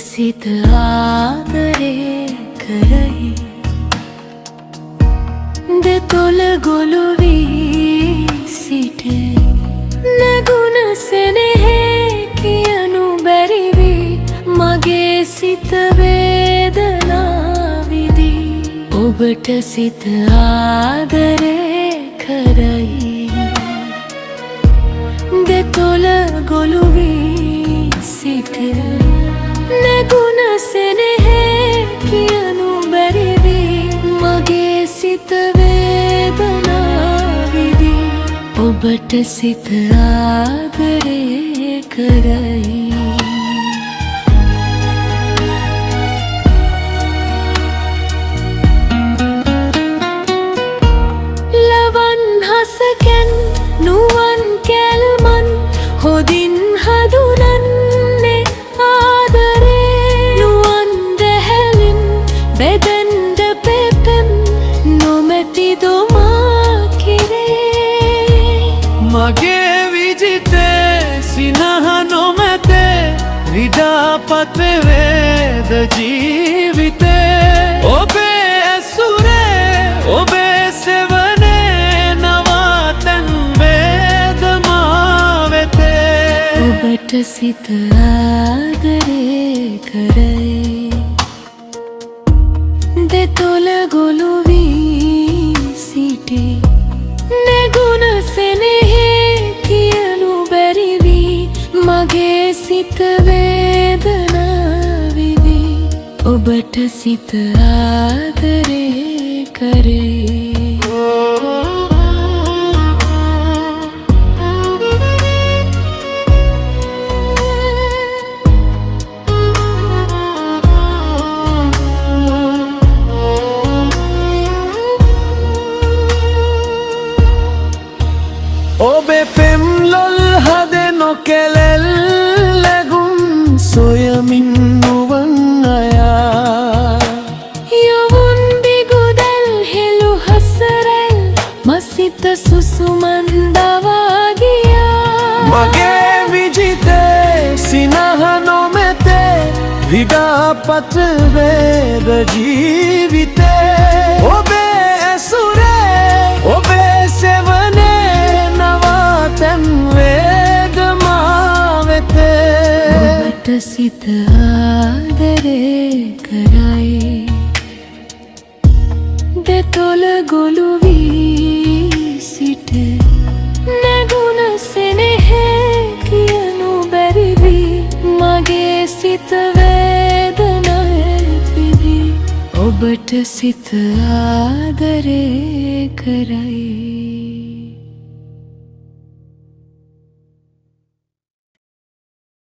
සිත ආදරේ කරයි දෙතොල ගොළු වී සිටේ නැගුණ සෙනෙහේ කියනු බැරි වී මගේ සිත වේදනා විදී ඔබට සිත ආදරේ කරයි දෙතොල ගොළු වී සිටේ නැගුණ සෙනෙහේ කියනු බැරි වී මගේ සිත වේදනා විදී ඔබට සිත ආදරේ කරයි ලවන් හසකෙන් නුවන් කැල්මන් හොදින් හඳුනන්නේ ආදරේ නුවන් දැහැලින් බෙදෙන්ඩ පෙපෙම් නොමැති දොමා කිරේ මගේ විජිතේ සිනහ නොමැතේ විඩාපත් වේද ජීවිතේ ඔබේ ඇසුරේ ඔබේ සෙවනේ නවාතැන් වේද මා වෙතේ ඔබට සිත ආදරේ කරයි දෙතොල ගොළු වී සිටේ නැගුණ සෙනෙහේ කියනු බැරි වී මගේ සිත වේදනා විදී ඔබට සිත ආදරේ කරේ ඔබේ පෙම් ලොල් හදේ නොකෙලෙල් ලැගුම් සොයමින් නුවන් අයා යොවුන් බිගුදැල් හෙළු හසරැල් මසිත සුසුමන් දවා ගියා මගේ විජිතේ සිනහ නොමැතේ විඩාපත් වේද ජීවිතේ ඔබේ ඇසුරේ ඔබේ සෙවනේ නවාතැන් වේද මා වෙතේ ඔබට සිත ආදරේ කරයි දෙතොල ගොළු වී සිටේ නැගුණ සෙනෙහේ කියනු බැරි වී මගේ සිත වේදනාවේ විදී ඔබට සිත ආදරේ කරයි